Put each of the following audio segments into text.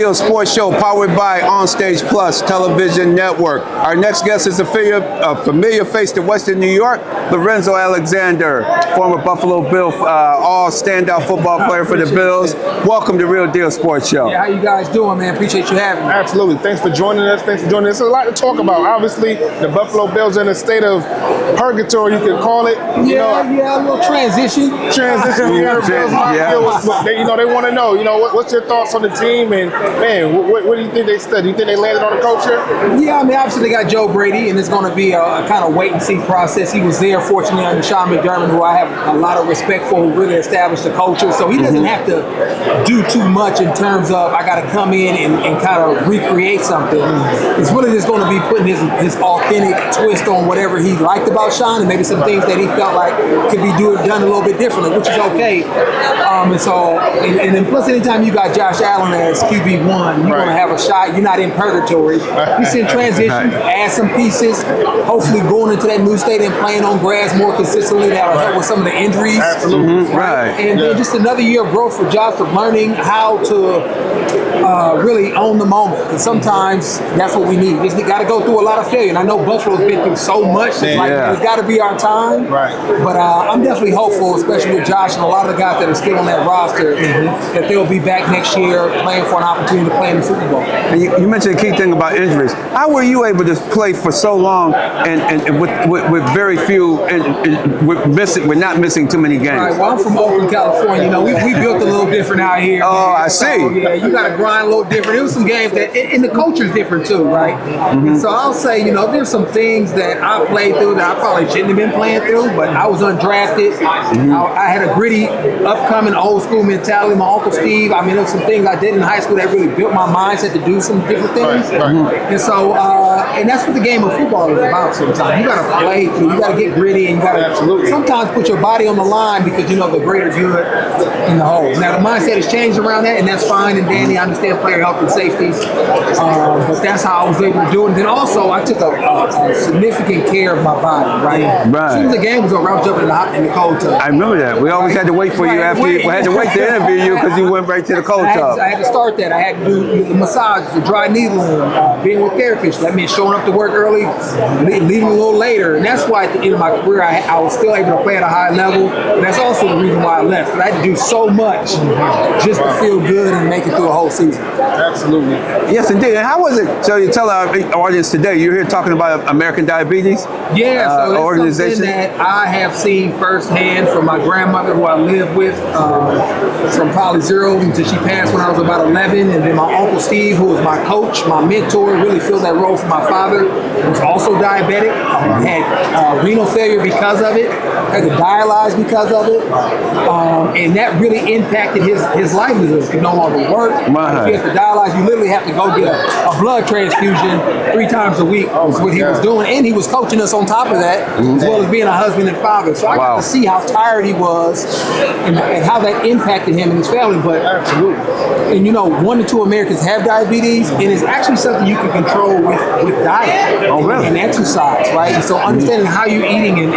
J-GILLZ Sports Show powered by OnStage Plus Television Network. Our next guest is a familiar face to Western New York, Lorenzo Alexander, former Buffalo Bill all standout football player for the Bills. Welcome to Real Deal Sports Show. Yeah, how you guys doing, man? Appreciate you having me. Absolutely. Thanks for joining us. There's a lot to talk about. Obviously, the Buffalo Bills are in a state of purgatory, you could call it. Yeah, a little transition. They want to know, what's your thoughts on the team, and man, what do you think they studied? Do you think they landed on the culture? Yeah, I mean, obviously they got Joe Brady, and it's going to be a kind of wait and see process. He was there, fortunately, under Sean McDermott, who I have a lot of respect for, who really established the culture. So he doesn't have to do too much in terms of I got to come in and kind of recreate something. It's really just going to be putting his authentic twist on whatever he liked about Sean, and maybe some things that he felt like could be done a little bit differently, which is okay. And then plus, anytime you got Josh Allen as QB1, you're going to have a shot. You're not in purgatory. He's in transition, add some pieces. Hopefully, going into that new stadium, playing on grass more consistently, that'll help with some of the injuries. Absolutely. Right. And then just another year of growth for Josh of learning how to really own the moment. And sometimes that's what we need. We just got to go through a lot of failure. And I know Buffalo's been through so much. It's it's got to be our time. Right. But I'm definitely hopeful, especially with Josh and a lot of the guys that are still on that roster, that they'll be back next year playing for an opportunity to play in the Super Bowl. And you mentioned a key thing about injuries. How were you able to play for so long and with very few we're not missing too many games? Right. Well, I'm from Oakland, California. We built a little different out here. Oh, I see. So, yeah, you got to grind a little different. There was some games that, and the culture's different too, right? And so I'll say, there's some things that I played through that I probably shouldn't have been playing through, but I was undrafted. I had a gritty, upcoming old school mentality. My Uncle Steve, there was some things I did in high school that really built my mindset to do some different things. And so, and that's what the game of football is about sometimes. You got to play through, you got to get gritty, and you got to sometimes put your body on the line because the greater good in the whole. Now, the mindset has changed around that, and that's fine and dandy. I understand player health and safety, but that's how I was able to do it. And then also, I took a significant care of my body, right? As soon as the game was over, I was jumping in the cold tub. I remember that. We always had to wait for you after we had to wait to interview you because you went right to the cold tub. I had to start that. I had to do the massage, the dry needling, being with therapists. That meant showing up to work early, leaving a little later. And that's why at the end of my career, I was still able to play at a high level. And that's also the reason why I left. Because I had to do so much just to feel good and make it through a whole season. Absolutely. Yes, indeed. And how was it? So you tell our audience today, you're here talking about American Diabetes Yeah, so it's organization something that I have seen firsthand from my grandmother, who I lived with from probably 0 until she passed when I was about 11, and then my Uncle Steve, who was my coach, my mentor, really filled that role for my father, who was also diabetic, had renal failure because of it, had to dialyze because of it, and that really impacted his livelihood. He could no longer work. If he has to dialyze, you literally have to go get a blood transfusion 3 times a week. Was what he was doing, and he was coaching us on top of that, as well as being a husband and father. So I got to see how tired he was and how that impacted him and his family. But and 1 to 2 Americans have diabetes, and it's actually something you can control with diet and exercise, right? And so understanding how you're eating and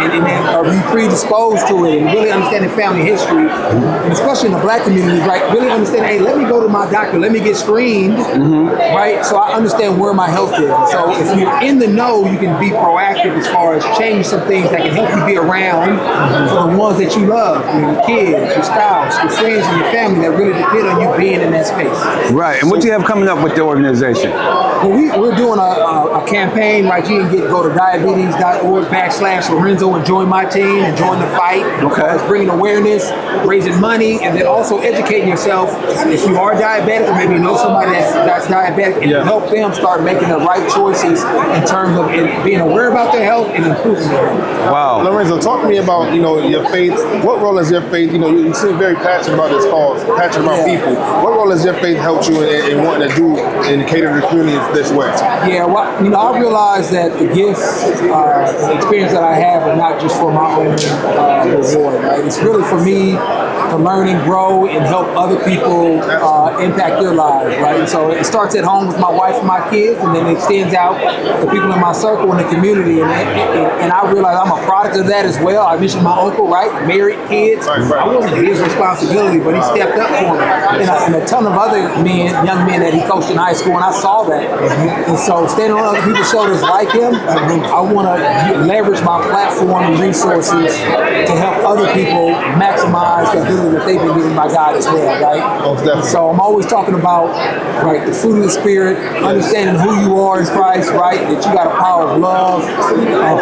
are you predisposed to it, and really understanding family history, and especially in the Black community, right? Really understanding, hey, let me go to my doctor, let me get screened, right? So I understand where my health is. So if you're in the know, you can be proactive as far as change some things that can help you be around for the ones that you love, your kids, your spouse, your friends, and your family that really depend on you being in that space. Right. And what do you have coming up with the organization? Well, we're doing a campaign, right? You can go to diabetes.org/Lorenzo and join my team and join the fight. It's bringing awareness, raising money, and then also educating yourself if you are diabetic, or maybe you know somebody that's diabetic, and help them start making the right choices in terms of being aware about their health and improving their health. Wow. Lorenzo, talk to me about your faith. What role has your faith? You seem very passionate about this cause, passionate about people. What role has your faith helped you in wanting to do and cater to the community this way? Yeah, well, I realize that the gifts, the experience that I have are not just for my own reward, right? It's really for me to learn and grow and help other people impact their lives, right? So it starts at home with my wife and my kids, and then it extends out to people in my circle in the community. And I realize I'm a product of that as well. I mentioned my uncle, right? Married kids. Right. I wasn't his responsibility, but he stepped up for me. And a ton of other young men that he coached in high school, and I saw that. And so standing on other people's shoulders like him, I want to leverage my platform and resources to help other people maximize the ability that they've been given by God as well, right? So I'm always talking about, right, the fruit of the Spirit, understanding who you are in Christ, right, that you got a power of love,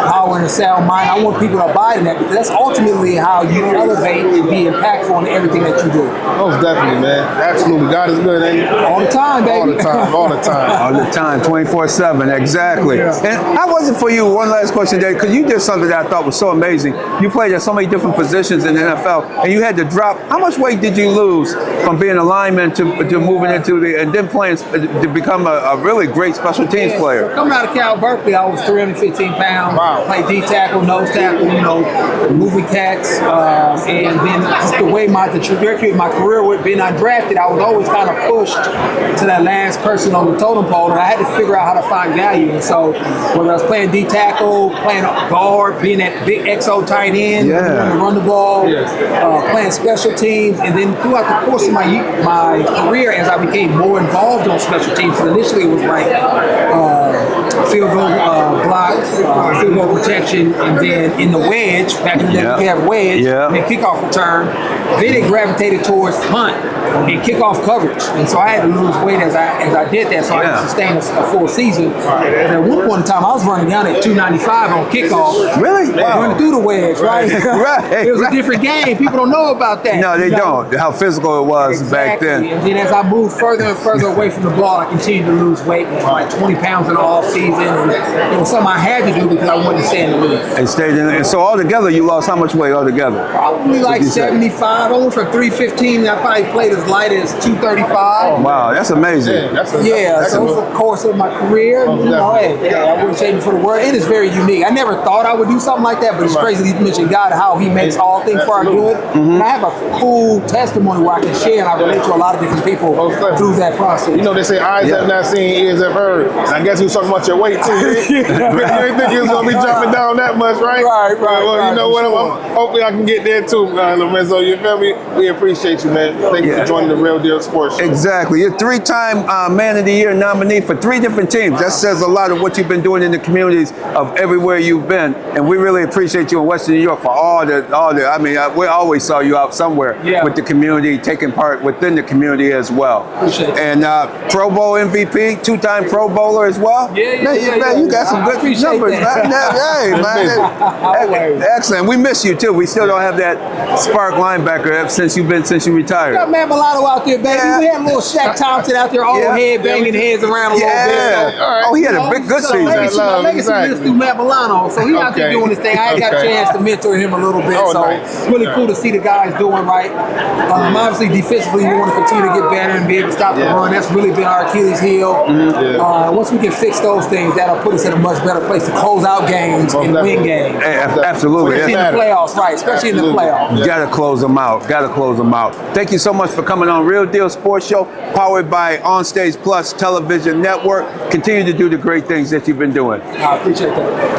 power and a sound mind. I want people to abide in that because that's ultimately how you elevate and be impactful in everything that you do. Most definitely, man. Absolutely. God is good, ain't he? All the time, baby. All the time. All the time. All the time, 24/7, exactly. Yeah. And how was it for you? One last question, Dave, because you did something that I thought was so amazing. You played at so many different positions in the NFL, and you had to drop. How much weight did you lose from being a lineman to moving into and then playing to become a really great special teams player? Coming out of Cal Berkeley, I was 315 pounds. Wow. Played D tackle, nose tackle, moving cats, and then just the way the trajectory of my career with being undrafted, I was always kind of pushed to that last person on the totem pole, and I had to figure out how to find value. And so, whether I was playing D tackle, playing guard, being that big XO tight end, to run the ball, playing special teams, and then throughout the course of my career, as I became more involved on special teams, so initially it was like field goal block, field goal protection, and then in the wedge, back in the day we have wedge, and then kickoff return. Then it gravitated towards punt and kickoff coverage, and so I had to lose weight as I did that, so I could sustain a full season. And at one point in time, I was running down at 295 on kickoff. Really? Running through the wedge, right? Right. It was a different game. People don't know about that. No, they don't. How physical it was back then. And then as I moved further and further away from the ball, I continued to lose weight, like 20 pounds in the off season, and it was something I had to do because I wanted to stay in the league. And stayed in. And so altogether, you lost how much weight altogether? Probably like 75. I went from 315. I probably played as light as 235. Wow, that's amazing. So over the course of my career, I wouldn't change it for the world. It is very unique. I never thought I would do something like that, but it's crazy that you mentioned God, how He makes all things for our good. And I have a cool testimony where I can share, and I relate to a lot of different people through that process. They say eyes have not seen, ears have heard. And I guess you was talking about your weight too. You didn't think you was gonna be jumping down that much, right? Right. Well, you know what? Hopefully I can get there too, Lorenzo. You feel me? We appreciate you, man. Thank you for joining the Real Deal Sports Show. Exactly. You're three-time Man of the Year nominee for 3 different teams. That says a lot of what you've been doing in the communities of everywhere you've been, and we really appreciate you in Western New York for all the. I mean, we always saw you out somewhere with the community, taking part within the community as well. Appreciate it. And Pro Bowl MVP, 2-time Pro Bowler as well. Man, you got some good numbers, man. Hey, man. Excellent. We miss you too. We still don't have that spark linebacker since you retired. Got Matt Milano out there, baby. We had a little Shaq Thompson out there, old head banging heads around a little bit. Oh, he had a good season. My legacy lives through Matt Milano, so he out there doing his thing. I got a chance to mentor him a little bit, so it's really cool to see the guys doing right. Obviously, defensively, we want to continue to get better and be able to stop the run. That's really been our Achilles heel. Once we can fix those things, that'll put us in a much better place to close out games and win games. Absolutely. Especially in the playoffs, right? Especially in the playoffs. Gotta close them out. Thank you so much for coming on Real Deal Sports Show, powered by OnStage Plus Television Network. Continue to do the great things that you've been doing. I appreciate that.